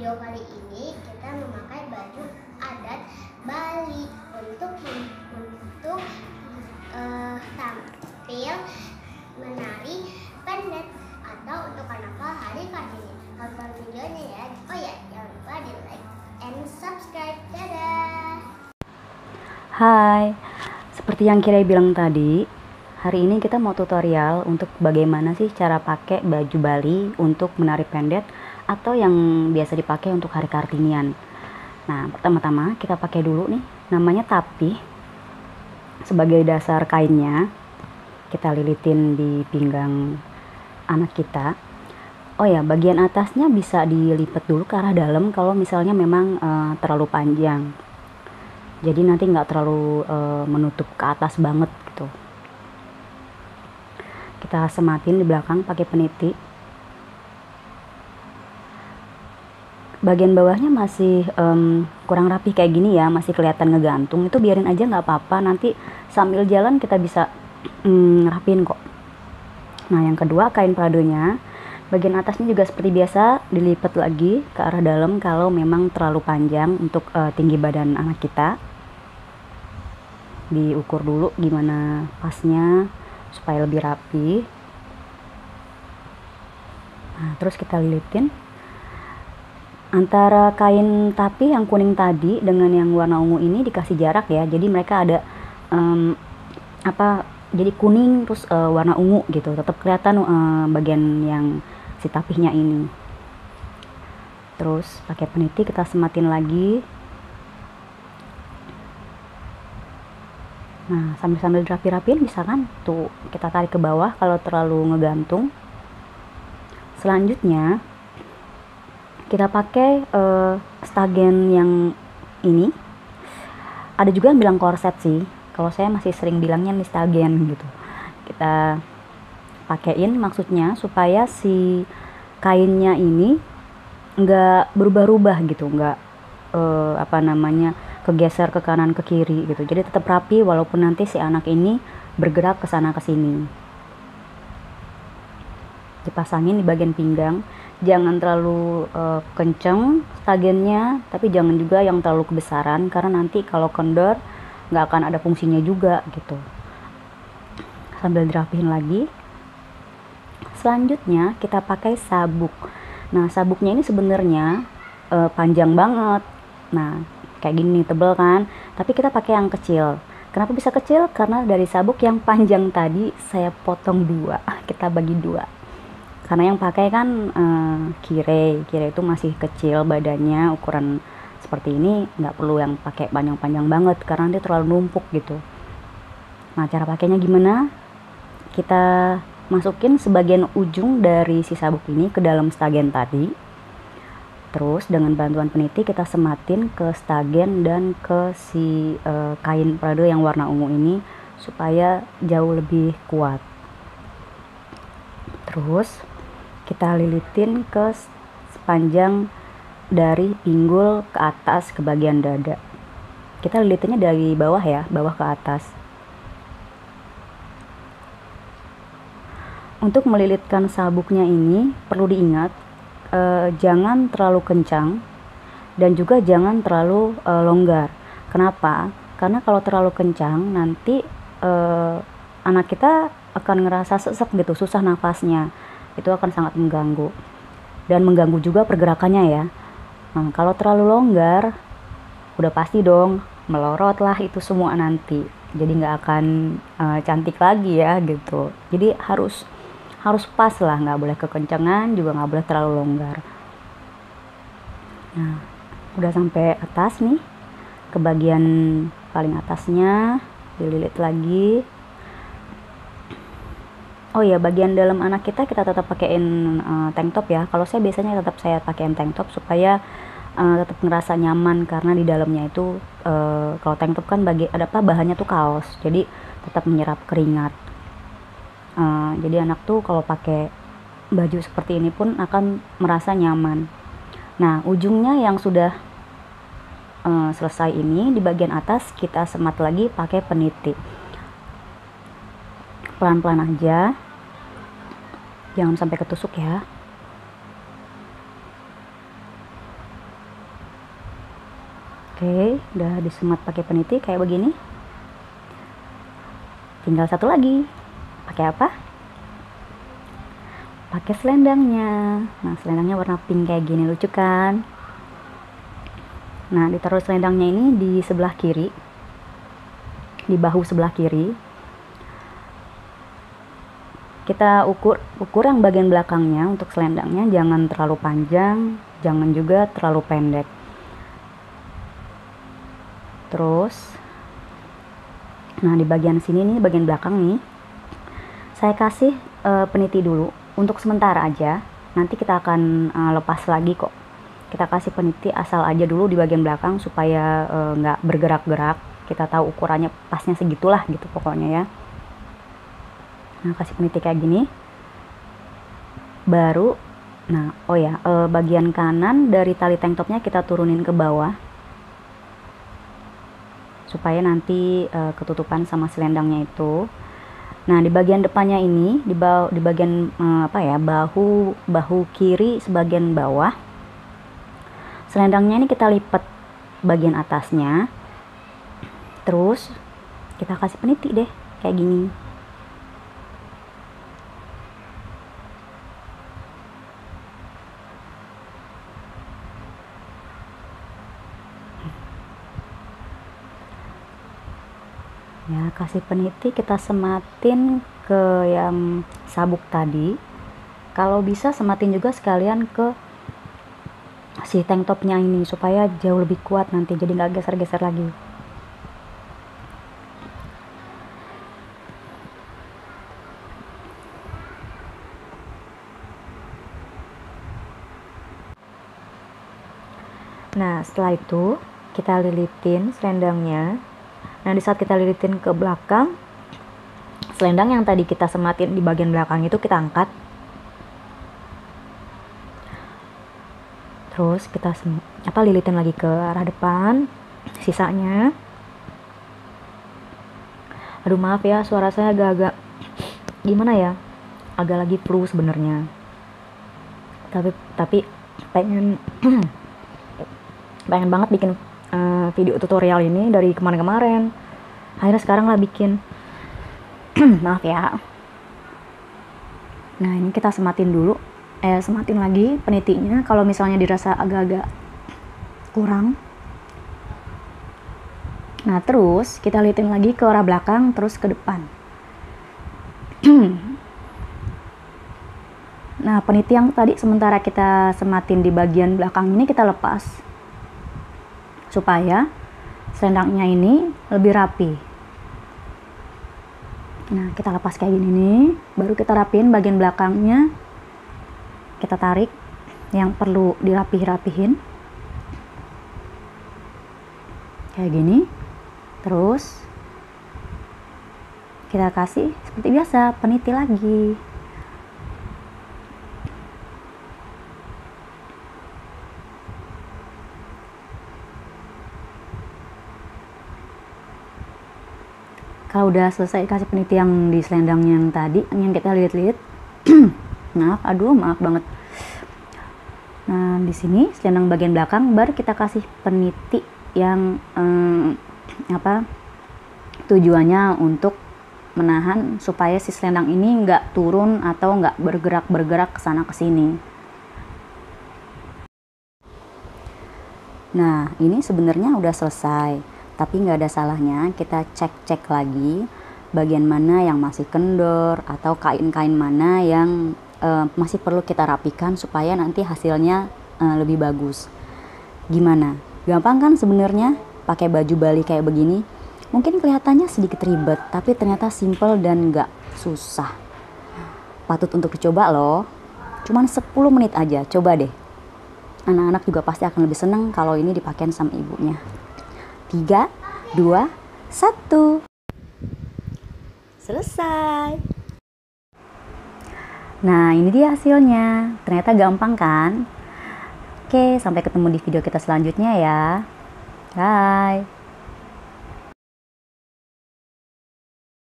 video kali ini kita memakai baju adat Bali untuk tampil menari pendet atau untuk karnaval hari Kartini. Tonton videonya ya. Oh ya, jangan lupa di like and subscribe. Dadah. Hai, seperti yang Kira bilang tadi, hari ini kita mau tutorial untuk bagaimana sih cara pakai baju Bali untuk menari pendet atau yang biasa dipakai untuk hari Kartinian. Nah, pertama-tama kita pakai dulu nih, namanya tapih. Sebagai dasar kainnya, kita lilitin di pinggang anak kita. Oh ya, bagian atasnya bisa dilipat dulu ke arah dalam kalau misalnya memang terlalu panjang. Jadi nanti nggak terlalu menutup ke atas banget gitu. Kita sematin di belakang pakai peniti. Bagian bawahnya masih kurang rapi kayak gini ya, masih kelihatan ngegantung. Itu biarin aja, nggak apa-apa. Nanti sambil jalan kita bisa rapin kok. Nah, yang kedua, kain pradonya. Bagian atasnya juga seperti biasa dilipat lagi ke arah dalam kalau memang terlalu panjang untuk tinggi badan anak kita. Diukur dulu gimana pasnya supaya lebih rapi. Nah, terus kita lilitin antara kain tapi yang kuning tadi dengan yang warna ungu ini, dikasih jarak ya. Jadi mereka ada jadi kuning terus warna ungu gitu. Tetap kelihatan bagian yang si tapihnya ini. Terus pakai peniti kita sematin lagi. Nah, sambil dirapi-rapiin bisa kan? Tuh, kita tarik ke bawah kalau terlalu ngegantung. Selanjutnya kita pakai stagen yang ini. Ada juga yang bilang korset sih. Kalau saya masih sering bilangnya nih stagen gitu. Kita pakein maksudnya supaya si kainnya ini nggak berubah-ubah gitu, nggak kegeser ke kanan ke kiri gitu. Jadi tetap rapi walaupun nanti si anak ini bergerak ke sana ke sini. Dipasangin di bagian pinggang. Jangan terlalu kenceng stagennya, tapi jangan juga yang terlalu kebesaran karena nanti kalau kendor nggak akan ada fungsinya juga gitu. Sambil dirapihin lagi. Selanjutnya kita pakai sabuk. Nah, sabuknya ini sebenarnya panjang banget. Nah, kayak gini tebel kan, tapi kita pakai yang kecil. Kenapa bisa kecil? Karena dari sabuk yang panjang tadi saya potong dua. Kita bagi dua. Karena yang pakai kan kire itu masih kecil badannya, ukuran seperti ini nggak perlu yang pakai panjang-panjang banget karena dia terlalu numpuk gitu. Nah, cara pakainya gimana? Kita masukin sebagian ujung dari si sabuk ini ke dalam stagen tadi. Terus dengan bantuan peniti kita sematin ke stagen dan ke si kain prado yang warna ungu ini supaya jauh lebih kuat. Terus kita lilitin ke sepanjang dari pinggul ke atas ke bagian dada. Kita lilitinnya dari bawah ya, bawah ke atas. Untuk melilitkan sabuknya ini perlu diingat jangan terlalu kencang dan juga jangan terlalu longgar. Kenapa? Karena kalau terlalu kencang nanti anak kita akan ngerasa sesek gitu, susah nafasnya. Itu akan sangat mengganggu dan mengganggu juga pergerakannya ya. Nah, kalau terlalu longgar udah pasti dong melorot lah itu semua nanti. Jadi nggak akan cantik lagi ya gitu. Jadi harus pas lah, nggak boleh kekencangan juga nggak boleh terlalu longgar. Nah, udah sampai atas nih, ke bagian paling atasnya dililit lagi. Oh ya, bagian dalam anak kita tetap pakein tank top ya. Kalau saya biasanya tetap saya pakein tank top supaya tetap ngerasa nyaman karena di dalamnya itu kalau tank top kan bahannya tuh kaos, jadi tetap menyerap keringat. Jadi anak tuh kalau pakai baju seperti ini pun akan merasa nyaman. Nah, ujungnya yang sudah selesai ini di bagian atas kita semat lagi pakai peniti. Pelan-pelan aja, jangan sampai ketusuk ya. Oke, udah disemat pakai peniti kayak begini. Tinggal satu lagi. Pakai apa? Pakai selendangnya. Nah, selendangnya warna pink kayak gini, lucu kan? Nah, ditaruh selendangnya ini di sebelah kiri, di bahu sebelah kiri. Kita ukur yang bagian belakangnya untuk selendangnya, jangan terlalu panjang, jangan juga terlalu pendek. Terus, nah di bagian sini nih, bagian belakang nih, saya kasih peniti dulu untuk sementara aja. Nanti kita akan lepas lagi kok. Kita kasih peniti asal aja dulu di bagian belakang supaya nggak bergerak-gerak. Kita tahu ukurannya pasnya segitulah gitu pokoknya ya. Nah, kasih peniti kayak gini. Baru, nah oh ya, bagian kanan dari tali tank topnya kita turunin ke bawah supaya nanti ketutupan sama selendangnya itu. Nah, di bagian depannya ini, di bagian bahu kiri sebagian bawah, selendangnya ini kita lipat bagian atasnya, terus kita kasih peniti deh kayak gini. Ya, kasih peniti kita sematin ke yang sabuk tadi. Kalau bisa sematin juga sekalian ke si tank topnya ini supaya jauh lebih kuat nanti, jadi nggak geser-geser lagi. Nah, setelah itu kita lilitin selendangnya. Nah, di saat kita lilitin ke belakang, selendang yang tadi kita sematin di bagian belakang itu kita angkat. Terus kita lilitin lagi ke arah depan, sisanya. Aduh, maaf ya, suara saya agak-agak gimana ya? Agak lagi flu sebenarnya. Tapi pengen pengen banget bikin video tutorial ini dari kemarin-kemarin. Akhirnya sekarang lah bikin. Maaf ya. Nah, ini kita sematin dulu. Sematin lagi penitinya. Kalau misalnya dirasa agak-agak kurang. Nah, terus kita liatin lagi ke arah belakang, terus ke depan. Nah, peniti yang tadi sementara kita sematin di bagian belakang ini kita lepas. Supaya selendangnya ini lebih rapi. Nah, kita lepas kayak gini nih, baru kita rapiin bagian belakangnya. Kita tarik yang perlu dirapih-rapihin kayak gini. Terus kita kasih seperti biasa peniti lagi. Kalau udah selesai kasih peniti yang di selendang yang tadi, yang kita lihat-lihat, maaf banget. Nah, di sini selendang bagian belakang baru kita kasih peniti yang tujuannya untuk menahan supaya si selendang ini nggak turun atau nggak bergerak ke sana ke sini. Nah, ini sebenarnya udah selesai. Tapi nggak ada salahnya kita cek lagi bagian mana yang masih kendor atau kain-kain mana yang masih perlu kita rapikan supaya nanti hasilnya lebih bagus. Gimana? Gampang kan sebenarnya pakai baju Bali kayak begini? Mungkin kelihatannya sedikit ribet, tapi ternyata simple dan nggak susah. Patut untuk dicoba loh. Cuman 10 menit aja, coba deh. Anak-anak juga pasti akan lebih senang kalau ini dipakai sama ibunya. 3, 2, 1. Selesai. Nah, ini dia hasilnya. Ternyata gampang kan? Oke, sampai ketemu di video kita selanjutnya ya. Bye.